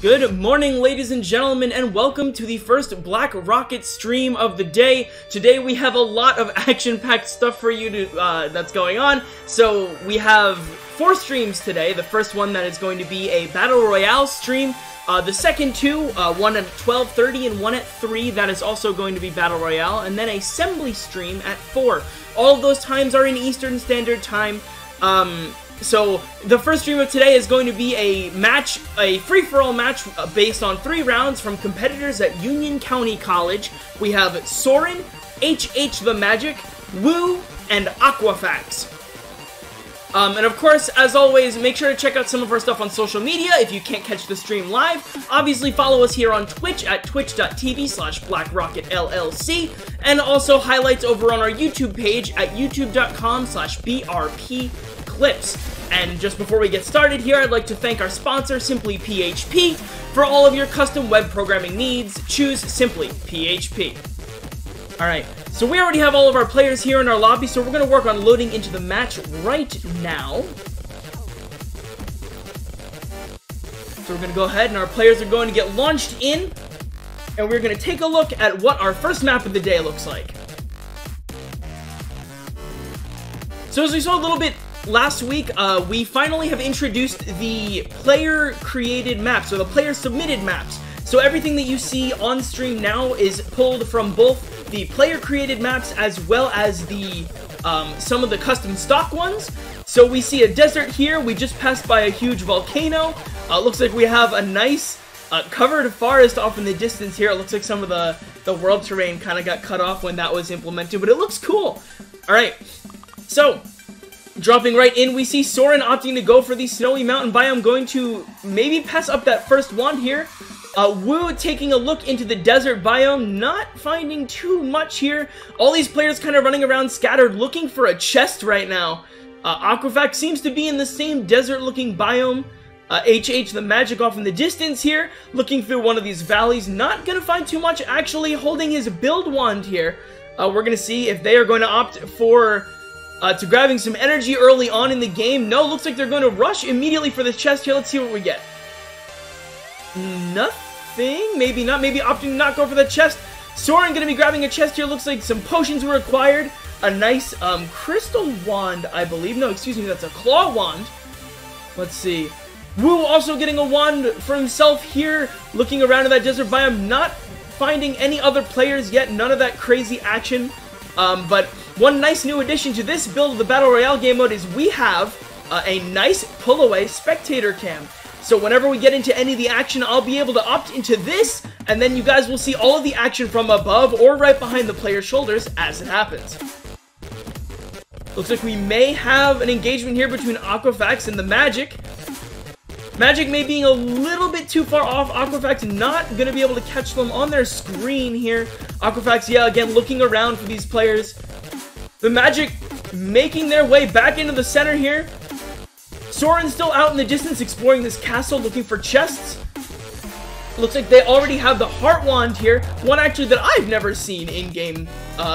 Good morning, ladies and gentlemen, and welcome to the first Black Rocket stream of the day. Today we have a lot of action-packed stuff for you to, that's going on. So we have 4 streams today. The first one that is going to be a Battle Royale stream. The second two, one at 12:30 and one at 3, that is also going to be Battle Royale. And then a Assembly stream at 4. All of those times are in Eastern Standard Time. So, the first stream of today is going to be a free-for-all match based on 3 rounds from competitors at Union County College. We have Soren, HH the Magic, Woo, and Aquafax. And of course, as always, make sure to check out some of our stuff on social media if you can't catch the stream live. Obviously, follow us here on Twitch at twitch.tv/BlackRocketLLC, and also highlights over on our YouTube page at youtube.com/BRPClips. And just before we get started here, I'd like to thank our sponsor, Simply PHP, for all of your custom web programming needs. Choose Simply PHP. Alright, so we already have all of our players here in our lobby, so we're going to work on loading into the match right now. So we're going to go ahead and our players are going to get launched in, and we're going to take a look at what our first map of the day looks like. So as we saw a little bit last week, we finally have introduced the player-created maps, or the player-submitted maps. So everything that you see on stream now is pulled from both the player-created maps as well as the some of the custom stock ones. So we see a desert here. We just passed by a huge volcano. Looks like we have a nice covered forest off in the distance here. It looks like some of the world terrain kind of got cut off when that was implemented, but it looks cool. All right, so dropping right in, we see Soren opting to go for the snowy mountain biome, going to maybe pass up that first wand here. Woo taking a look into the desert biome, not finding too much here. All these players kind of running around scattered, looking for a chest right now. Aquafax seems to be in the same desert-looking biome. HH the Magic off in the distance here, looking through one of these valleys, not gonna find too much, actually holding his build wand here. We're gonna see if they are going to opt for to grabbing some energy early on in the game. No, looks like they're going to rush immediately for the chest here. Let's see what we get. Nothing? Maybe not. Maybe opting to not go for the chest. Soren going to be grabbing a chest here. Looks like some potions were required. A nice crystal wand, I believe. No, excuse me, that's a claw wand. Let's see. Woo also getting a wand for himself here. Looking around in that desert biome. Not finding any other players yet. None of that crazy action. But one nice new addition to this build of the Battle Royale game mode is we have a nice pull-away spectator cam. So whenever we get into any of the action, I'll be able to opt into this, and then you guys will see all of the action from above or right behind the player's shoulders as it happens. Looks like we may have an engagement here between Aquafax and the Magic. Magic may be a little bit too far off. Aquafax not going to be able to catch them on their screen here. Aquafax, yeah, again, looking around for these players. The Magic making their way back into the center here. Soren's still out in the distance exploring this castle, looking for chests. Looks like they already have the Heart Wand here. One actually that I've never seen in-game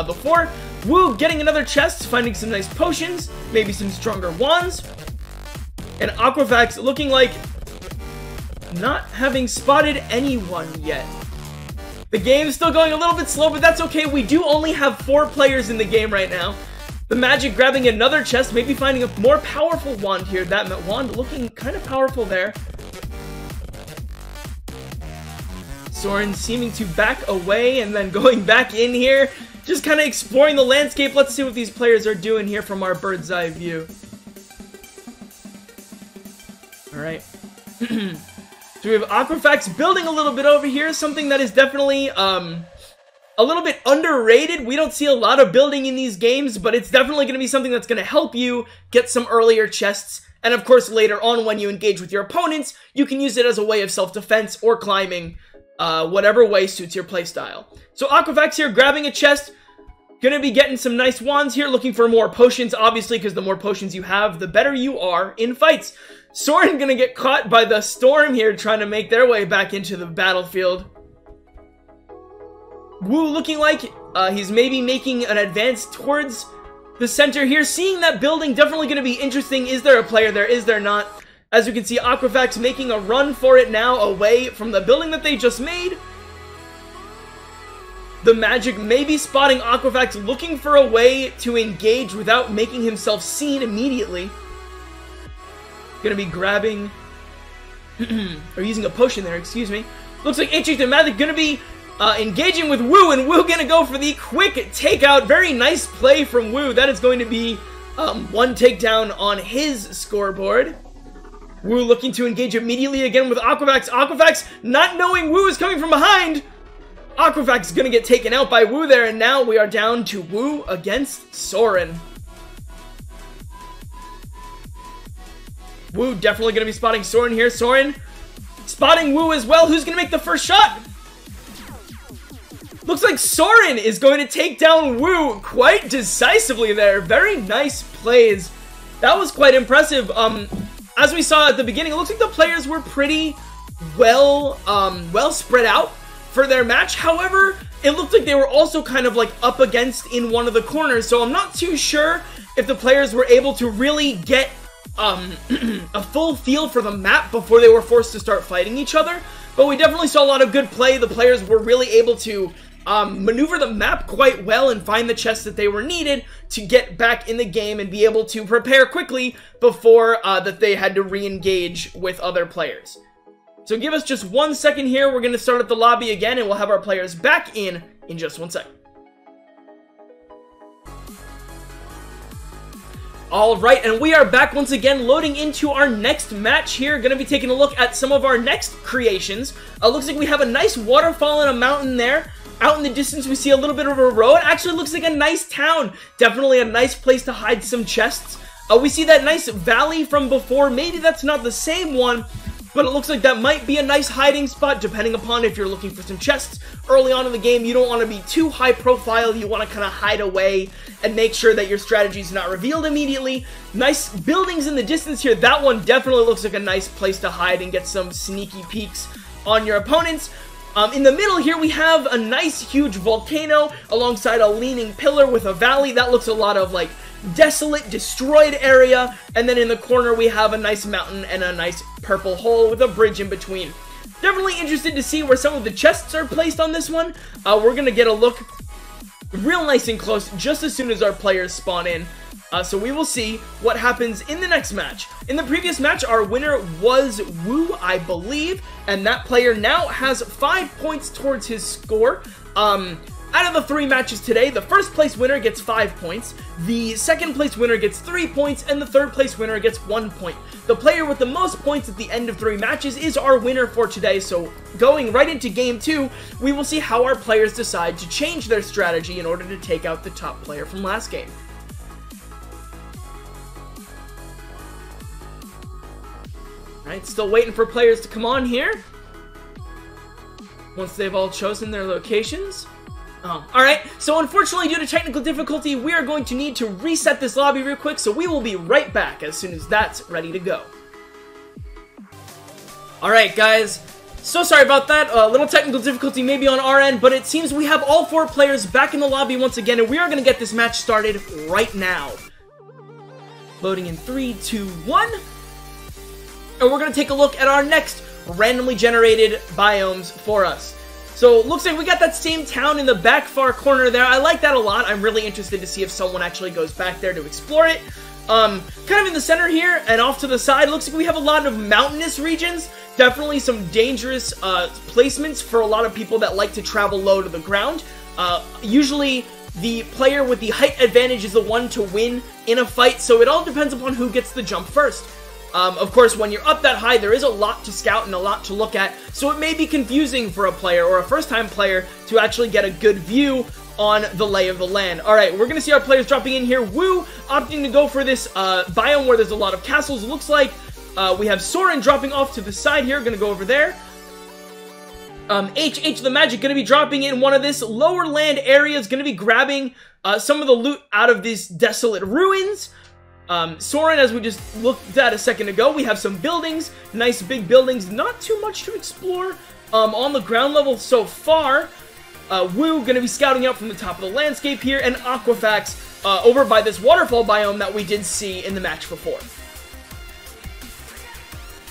before. Woo getting another chest, finding some nice potions, maybe some stronger wands. And Aquafax looking like not having spotted anyone yet. The game's still going a little bit slow, but that's okay. We do only have 4 players in the game right now. The Magic grabbing another chest, maybe finding a more powerful wand here. That wand looking kind of powerful there. Soren seeming to back away and then going back in here. Just kind of exploring the landscape. Let's see what these players are doing here from our bird's eye view. Alright. So we have Aquafax building a little bit over here. Something that is definitely a little bit underrated. We don't see a lot of building in these games, but it's definitely going to be something that's going to help you get some earlier chests. And of course, later on when you engage with your opponents, you can use it as a way of self-defense or climbing, whatever way suits your playstyle. So Aquafax here grabbing a chest. Gonna be getting some nice wands here, looking for more potions, obviously, because the more potions you have, the better you are in fights. Soren gonna get caught by the storm here, trying to make their way back into the battlefield. Woo looking like he's maybe making an advance towards the center here. Seeing that building, definitely gonna be interesting. Is there a player there? Is there not? As you can see, Aquafax making a run for it now away from the building that they just made. The Magic may be spotting Aquafax looking for a way to engage without making himself seen immediately. Gonna be grabbing, or using a potion there, excuse me. Looks like Ancient and Magic gonna be engaging with Wu, and Wu gonna go for the quick takeout. Very nice play from Wu. That is going to be one takedown on his scoreboard. Wu looking to engage immediately again with Aquafax. Aquafax not knowing Wu is coming from behind. Aquafax is going to get taken out by Wu there, and now we are down to Wu against Soren. Wu definitely going to be spotting Soren here. Soren spotting Wu as well. Who's going to make the first shot? Looks like Soren is going to take down Wu quite decisively there. Very nice plays. That was quite impressive. As we saw at the beginning, it looks like the players were pretty well spread out for their match. However, it looked like they were also kind of like up against in one of the corners, so I'm not too sure if the players were able to really get a full feel for the map before they were forced to start fighting each other. But we definitely saw a lot of good play. The players were really able to maneuver the map quite well and find the chests that they were needed to get back in the game and be able to prepare quickly before that they had to re-engage with other players. So give us just 1 second here. We're going to start at the lobby again, and we'll have our players back in just 1 second. Alright, and we are back once again, loading into our next match here. Going to be taking a look at some of our next creations. Looks like we have a nice waterfall and a mountain there. Out in the distance, we see a little bit of a road. Actually looks like a nice town. Definitely a nice place to hide some chests. We see that nice valley from before. Maybe that's not the same one, but it looks like that might be a nice hiding spot, depending upon if you're looking for some chests early on in the game. You don't want to be too high profile. You want to kind of hide away and make sure that your strategy is not revealed immediately. Nice buildings in the distance here. That one definitely looks like a nice place to hide and get some sneaky peeks on your opponents. In the middle here, we have a nice huge volcano alongside a leaning pillar with a valley. That looks a lot of like desolate, destroyed area. And then in the corner, we have a nice mountain and a nice purple hole with a bridge in between. Definitely interested to see where some of the chests are placed on this one. We're going to get a look real nice and close just as soon as our players spawn in. So we will see what happens in the next match. In the previous match, our winner was Wu, I believe, and that player now has 5 points towards his score. Out of the 3 matches today, the first place winner gets 5 points, the second place winner gets 3 points, and the third place winner gets 1 point. The player with the most points at the end of 3 matches is our winner for today, so going right into game 2, we will see how our players decide to change their strategy in order to take out the top player from last game. Alright, still waiting for players to come on here. Once they've all chosen their locations. Alright, so unfortunately due to technical difficulty, we are going to need to reset this lobby real quick, so we will be right back as soon as that's ready to go. Alright guys, so sorry about that, a little technical difficulty maybe on our end, but it seems we have all 4 players back in the lobby once again, and we are going to get this match started right now. Loading in 3, 2, 1. And we're going to take a look at our next randomly generated biomes for us. So, looks like we got that same town in the back far corner there. I like that a lot. I'm really interested to see if someone actually goes back there to explore it. Kind of in the center here and off to the side, looks like we have a lot of mountainous regions. Definitely some dangerous placements for a lot of people that like to travel low to the ground. Usually, the player with the height advantage is the one to win in a fight, so it all depends upon who gets the jump first. Of course, when you're up that high, there is a lot to scout and a lot to look at, so it may be confusing for a player or a first-time player to actually get a good view on the lay of the land. Alright, we're going to see our players dropping in here. Wu opting to go for this biome where there's a lot of castles. It looks like we have Soren dropping off to the side here. Going to go over there. HH the Magic going to be dropping in one of this lower land areas. Going to be grabbing some of the loot out of these desolate ruins. Soren, as we just looked at a second ago, we have some buildings, nice big buildings, not too much to explore on the ground level so far. Wu going to be scouting out from the top of the landscape here, and Aquafax over by this waterfall biome that we did see in the match before.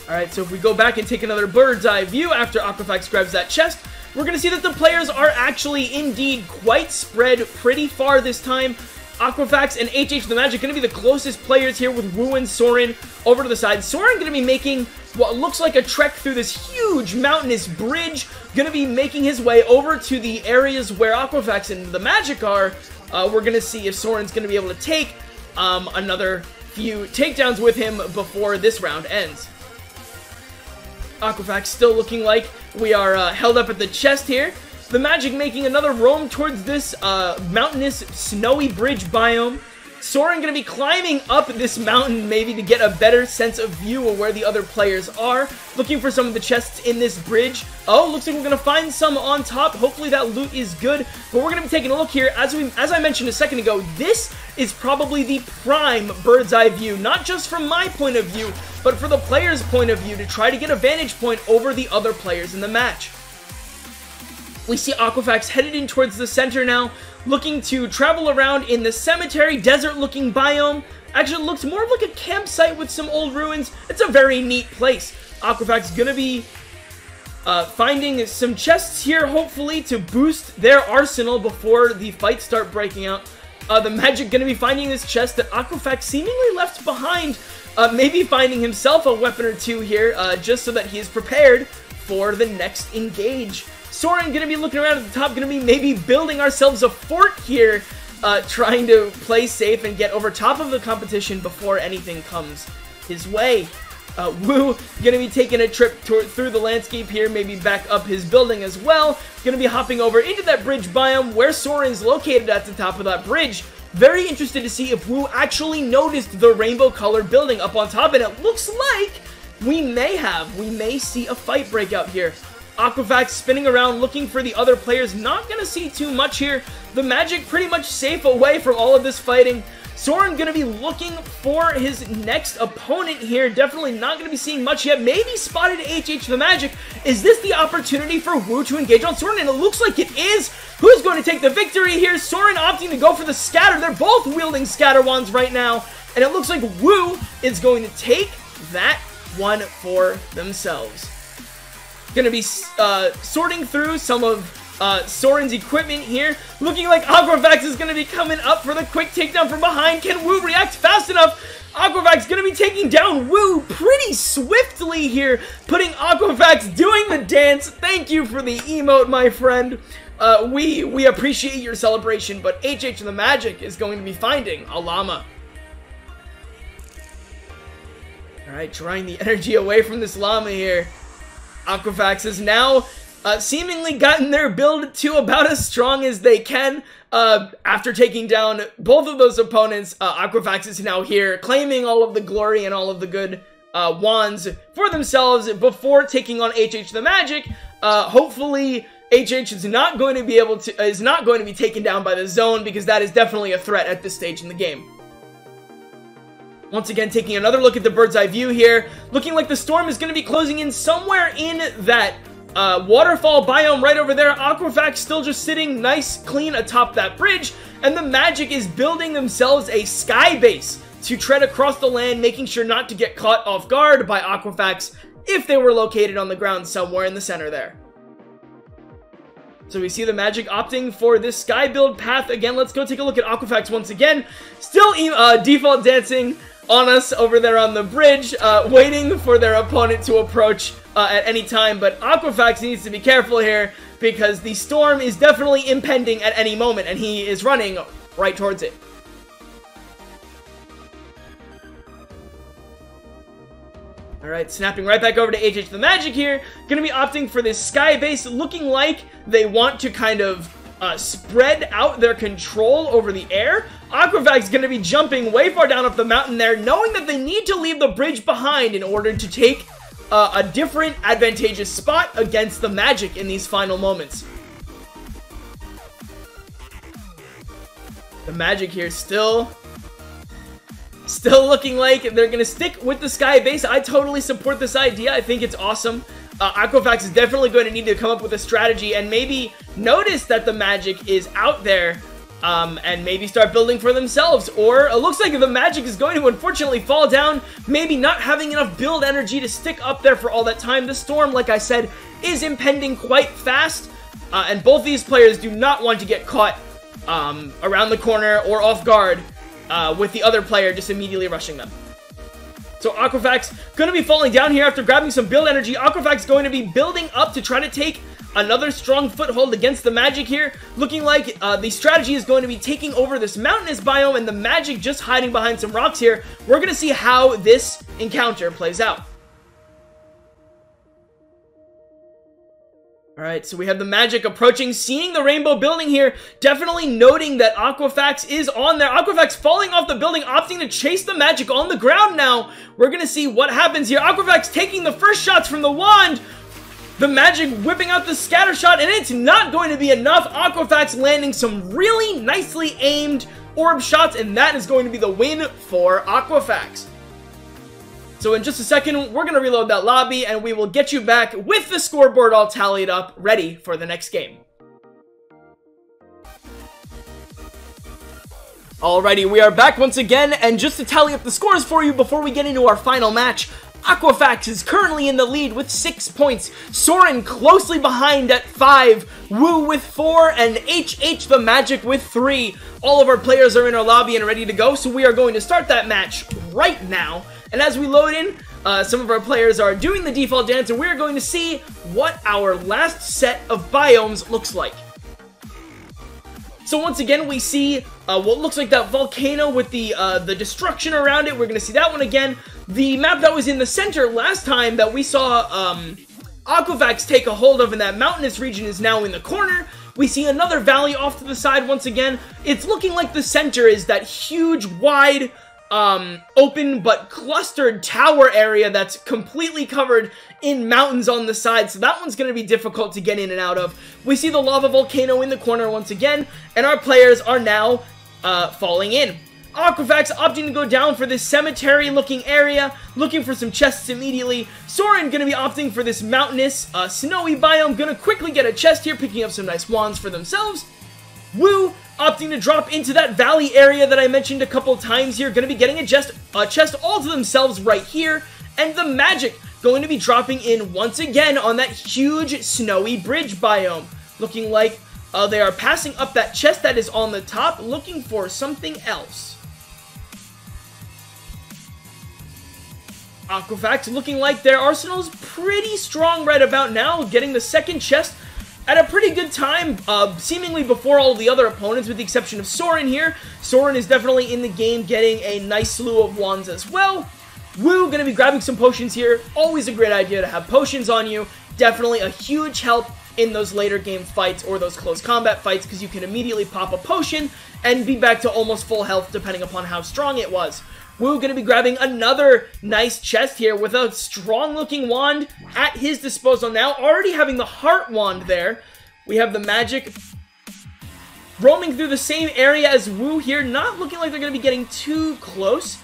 Alright, so if we go back and take another bird's eye view after Aquafax grabs that chest, we're going to see that the players are actually indeed quite spread pretty far this time. Aquafax and HH the Magic going to be the closest players here, with Wu and Soren over to the side. Soren going to be making what looks like a trek through this huge mountainous bridge, going to be making his way over to the areas where Aquafax and the Magic are. We're going to see if Soren's going to be able to take another few takedowns with him before this round ends. Aquafax still looking like we are held up at the chest here. The Magic making another roam towards this mountainous, snowy bridge biome. Soren going to be climbing up this mountain maybe to get a better sense of view of where the other players are. Looking for some of the chests in this bridge. Oh, looks like we're going to find some on top. Hopefully that loot is good. But we're going to be taking a look here. As I mentioned a second ago, this is probably the prime bird's eye view. Not just from my point of view, but for the player's point of view to try to get a vantage point over the other players in the match. We see Aquafax headed in towards the center now, looking to travel around in the cemetery, desert-looking biome. Actually, it looks more of like a campsite with some old ruins. It's a very neat place. Aquafax gonna be finding some chests here, hopefully, to boost their arsenal before the fights start breaking out. The Magic gonna be finding this chest that Aquafax seemingly left behind, maybe finding himself a weapon or two here, just so that he is prepared for the next engage. Soren gonna be looking around at the top, gonna be maybe building ourselves a fort here, trying to play safe and get over top of the competition before anything comes his way. Wu gonna be taking a trip through the landscape here, maybe back up his building as well. Gonna be hopping over into that bridge biome where Soren's located at the top of that bridge. Very interested to see if Wu actually noticed the rainbow colored building up on top, and it looks like we may see a fight break out here. Aquafax spinning around looking for the other players, not gonna see too much here. The Magic pretty much safe away from all of this fighting. Soren gonna be looking for his next opponent here, definitely not gonna be seeing much yet. Maybe spotted HH the Magic. Is this the opportunity for Wu to engage on Soren? And it looks like it is. Who's going to take the victory here? Soren opting to go for the scatter. They're both wielding scatter wands right now, and it looks like Wu is going to take that one for themselves. Gonna be sorting through some of Soren's equipment here. Looking like Aquafax is gonna be coming up for the quick takedown from behind. Can Wu react fast enough? Aquafax gonna be taking down Wu pretty swiftly here, putting Aquafax doing the dance. Thank you for the emote, my friend. We appreciate your celebration, but HH the Magic is going to be finding a llama. Alright, drawing the energy away from this llama here. Aquafax has now seemingly gotten their build to about as strong as they can. After taking down both of those opponents, Aquafax is now here, claiming all of the glory and all of the good wands for themselves before taking on HH the Magic. Hopefully, HH is not going to be taken down by the zone, because that is definitely a threat at this stage in the game. Once again, taking another look at the bird's eye view here, looking like the storm is going to be closing in somewhere in that waterfall biome right over there. Aquafax still just sitting nice, clean atop that bridge, and the Magic is building themselves a sky base to tread across the land, making sure not to get caught off guard by Aquafax if they were located on the ground somewhere in the center there. So we see the Magic opting for this sky build path again. Let's go take a look at Aquafax once again. Still default dancing on us over there on the bridge, waiting for their opponent to approach at any time. But Aquafax needs to be careful here, because the storm is definitely impending at any moment, and he is running right towards it. Alright, snapping right back over to HH the Magic here. Gonna be opting for this sky base, looking like they want to kind of spread out their control over the air. Aquafax gonna be jumping way far down up the mountain there, knowing that they need to leave the bridge behind in order to take a different advantageous spot against the Magic in these final moments. The Magic here still looking like they're going to stick with the sky base. I totally support this idea. I think it's awesome. Aquafax is definitely going to need to come up with a strategy and maybe notice that the Magic is out there and maybe start building for themselves. Or it looks like the Magic is going to unfortunately fall down, maybe not having enough build energy to stick up there for all that time. The storm, like I said, is impending quite fast, and both these players do not want to get caught around the corner or off guard with the other player just immediately rushing them. So Aquafax going to be falling down here after grabbing some build energy. Aquafax going to be building up to try to take another strong foothold against the Magic here. Looking like the strategy is going to be taking over this mountainous biome and the Magic just hiding behind some rocks here. We're going to see how this encounter plays out. Alright, so we have the Magic approaching, seeing the rainbow building here, definitely noting that Aquafax is on there. Aquafax falling off the building, opting to chase the Magic on the ground now. We're going to see what happens here. Aquafax taking the first shots from the wand. The Magic whipping out the scatter shot, and it's not going to be enough. Aquafax landing some really nicely aimed orb shots, and that is going to be the win for Aquafax. So in just a second, we're going to reload that lobby, and we will get you back with the scoreboard all tallied up, ready for the next game. Alrighty, we are back once again, and just to tally up the scores for you before we get into our final match, Aquafax is currently in the lead with 6 points, Soren closely behind at 5, Woo with 4, and HH the Magic with 3. All of our players are in our lobby and ready to go, so we are going to start that match right now. And as we load in, some of our players are doing the default dance, and we're going to see what our last set of biomes looks like. So once again, we see what looks like that volcano with the destruction around it. We're going to see that one again. The map that was in the center last time that we saw Aquafax take a hold of in that mountainous region is now in the corner. We see another valley off to the side once again. It's looking like the center is that huge, wide, open but clustered tower area that's completely covered in mountains on the side, so that one's going to be difficult to get in and out of. We see the lava volcano in the corner once again, and our players are now falling in. Aquafax opting to go down for this cemetery looking area, looking for some chests immediately. Soren going to be opting for this mountainous, snowy biome, going to quickly get a chest here, picking up some nice wands for themselves. Woo opting to drop into that valley area that I mentioned a couple times here, going to be getting a chest all to themselves right here, and the Magic going to be dropping in once again on that huge snowy bridge biome, looking like they are passing up that chest that is on the top, looking for something else. Aquafax looking like their arsenal is pretty strong right about now, getting the second chest at a pretty good time, seemingly before all of the other opponents, with the exception of Soren here. Soren is definitely in the game, getting a nice slew of wands as well. Woo going to be grabbing some potions here. Always a great idea to have potions on you. Definitely a huge help in those later game fights or those close combat fights, because you can immediately pop a potion and be back to almost full health depending upon how strong it was. Woo going to be grabbing another nice chest here with a strong looking wand at his disposal now, already having the heart wand there. We have the Magic roaming through the same area as Woo here, not looking like they're going to be getting too close.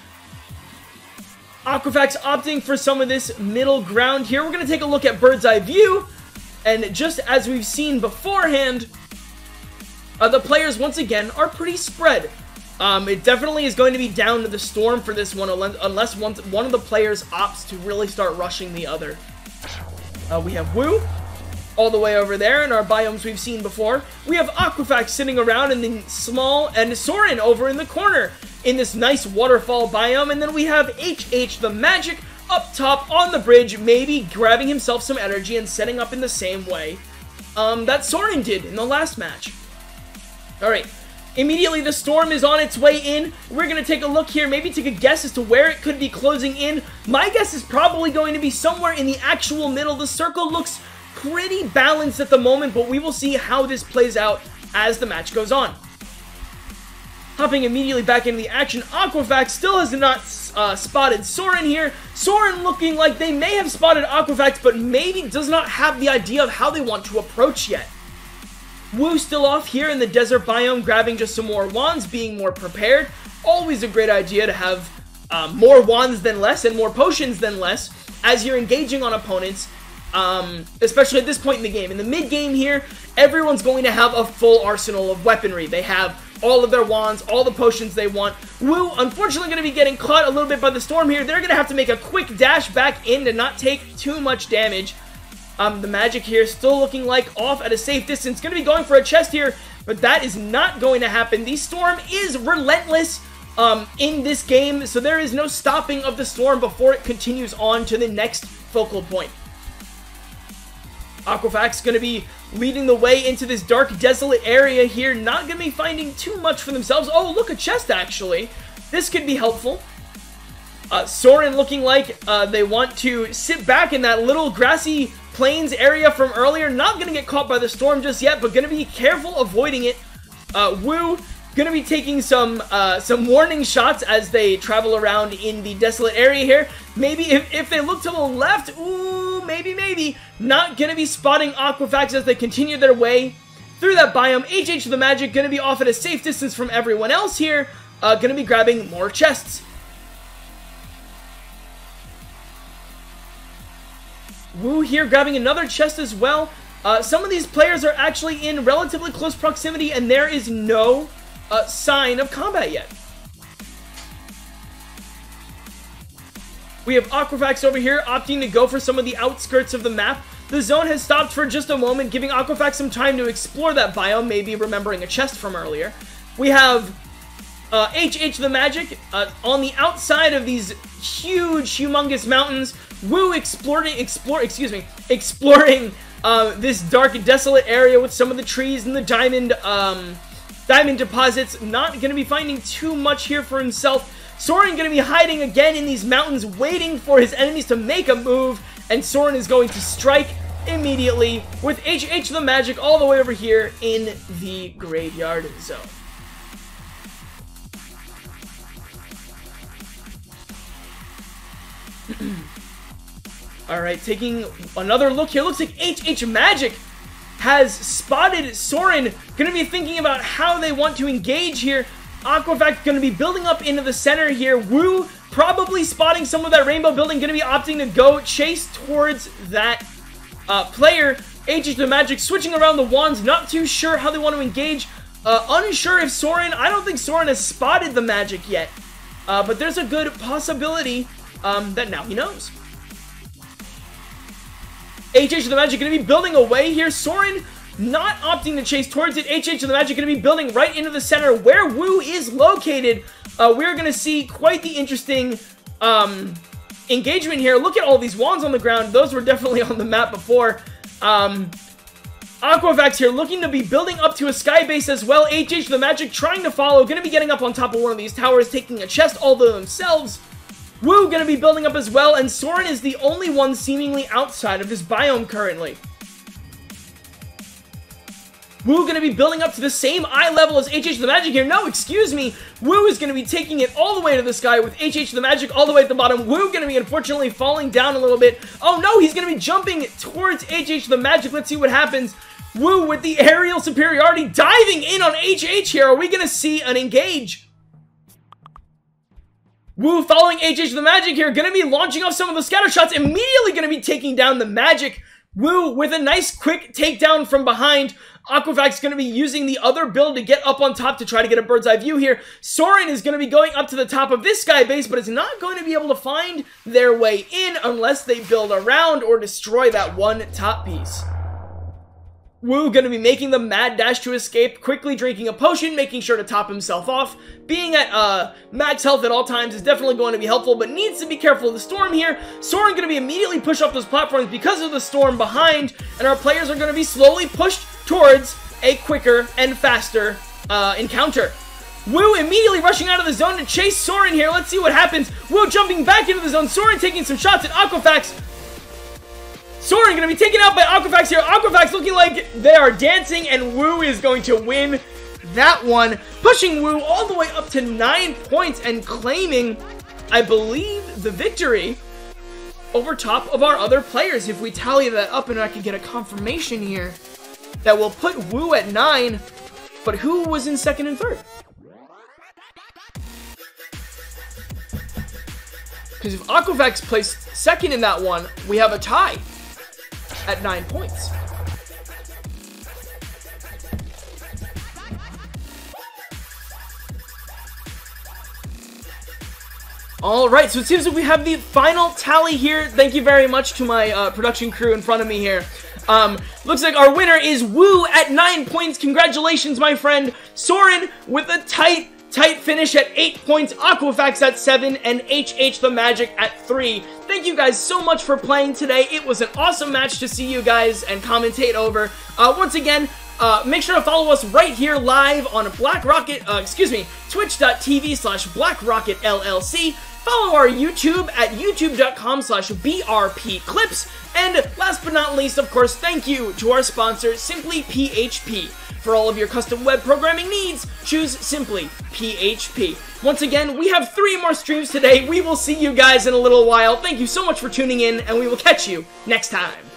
Aquafax opting for some of this middle ground here. We're going to take a look at bird's eye view, and just as we've seen beforehand, the players once again are pretty spread. It definitely is going to be down to the storm for this one, unless one of the players opts to really start rushing the other. We have Woo all the way over there in our biomes we've seen before. We have Aquafax sitting around in the small, and Soren over in the corner in this nice waterfall biome, and then we have HH the Magic up top on the bridge, maybe grabbing himself some energy and setting up in the same way that Soren did in the last match. Alright. Immediately, the storm is on its way in. We're going to take a look here, maybe take a guess as to where it could be closing in. My guess is probably going to be somewhere in the actual middle. The circle looks pretty balanced at the moment, but we will see how this plays out as the match goes on. Hopping immediately back into the action, Aquafax still has not spotted Soren here. Soren looking like they may have spotted Aquafax, but maybe does not have the idea of how they want to approach yet. Woo still off here in the desert biome, grabbing just some more wands, being more prepared. Always a great idea to have more wands than less and more potions than less as you're engaging on opponents, especially at this point in the game. In the mid-game here, everyone's going to have a full arsenal of weaponry. They have all of their wands, all the potions they want. Wu, unfortunately, going to be getting caught a little bit by the storm here. They're going to have to make a quick dash back in to not take too much damage. The magic here still looking like off at a safe distance. Going to be going for a chest here, but that is not going to happen. The storm is relentless in this game, so there is no stopping of the storm before it continues on to the next focal point. Aquafax going to be leading the way into this dark, desolate area here. Not going to be finding too much for themselves. Oh, look, a chest, actually. This could be helpful. Soren looking like they want to sit back in that little grassy plains area from earlier. Not going to get caught by the storm just yet, but going to be careful avoiding it. Wu going to be taking some warning shots as they travel around in the desolate area here. Maybe if they look to the left, ooh, maybe. Not going to be spotting Aquafax as they continue their way through that biome. HH the Magic going to be off at a safe distance from everyone else here. Going to be grabbing more chests. Wu here grabbing another chest as well. Some of these players are actually in relatively close proximity, and there is no sign of combat yet. We have Aquafax over here opting to go for some of the outskirts of the map. The zone has stopped for just a moment, giving Aquafax some time to explore that biome, maybe remembering a chest from earlier. We have HH the Magic on the outside of these huge, humongous mountains. Wu exploring this dark and desolate area with some of the trees and the diamond deposits. Not going to be finding too much here for himself. Soren going to be hiding again in these mountains, waiting for his enemies to make a move, and Soren is going to strike immediately with HH the Magic all the way over here in the graveyard zone. Alright, taking another look here. Looks like HH Magic has spotted Soren. Going to be thinking about how they want to engage here. Aquafax going to be building up into the center here. Wu probably spotting some of that rainbow building. Going to be opting to go chase towards that player. HH the Magic switching around the wands. Not too sure how they want to engage. Unsure if Soren... I don't think Soren has spotted the magic yet. But there's a good possibility that now he knows. HH the Magic going to be building away here. Soren not opting to chase towards it. HH the Magic going to be building right into the center where Wu is located. We're going to see quite the interesting engagement here. Look at all these wands on the ground. Those were definitely on the map before. Aquafax here looking to be building up to a sky base as well. HH the Magic trying to follow. Going to be getting up on top of one of these towers, taking a chest all to themselves. Wu going to be building up as well, and Soren is the only one seemingly outside of this biome currently. Wu going to be building up to the same eye level as HH the Magic here. No, excuse me. Wu is going to be taking it all the way to the sky with HH the Magic all the way at the bottom. Wu going to be unfortunately falling down a little bit. Oh no, he's going to be jumping towards HH the Magic. Let's see what happens. Wu with the aerial superiority diving in on HH here. Are we going to see an engage? Wu following HH the Magic here, going to be launching off some of the scatter shots, immediately going to be taking down the Magic. Wu with a nice quick takedown from behind. Aquafax going to be using the other build to get up on top to try to get a bird's eye view here. Soren is going to be going up to the top of this sky base, but is not going to be able to find their way in unless they build around or destroy that one top piece. Wu going to be making the mad dash to escape, quickly drinking a potion, making sure to top himself off. Being at max health at all times is definitely going to be helpful, but needs to be careful of the storm here. Soren going to be immediately pushed off those platforms because of the storm behind, and our players are going to be slowly pushed towards a quicker and faster encounter. Wu immediately rushing out of the zone to chase Soren here. Let's see what happens. Wu jumping back into the zone. Soren taking some shots at Aquafax. Soren going to be taken out by Aquafax here. Aquafax looking like they are dancing, and Wu is going to win that one, pushing Wu all the way up to 9 points and claiming, I believe, the victory over top of our other players. If we tally that up and I can get a confirmation here, that will put Wu at 9, but who was in second and third? Because if Aquafax placed second in that one, we have a tie at 9 points. Alright, so it seems like we have the final tally here. Thank you very much to my production crew in front of me here. Looks like our winner is Woo at 9 points. Congratulations, my friend. Soren with a tight finish at 8 points. Aquafax at 7, and HH the Magic at 3. Thank you guys so much for playing today. It was an awesome match to see you guys and commentate over. Once again, make sure to follow us right here live on twitch.tv/BlackRocketLLC. Follow our YouTube at youtube.com/BRPClips. And last but not least, of course, thank you to our sponsor, Simply PHP. For all of your custom web programming needs, choose Simply PHP. Once again, we have 3 more streams today. We will see you guys in a little while. Thank you so much for tuning in, and we will catch you next time.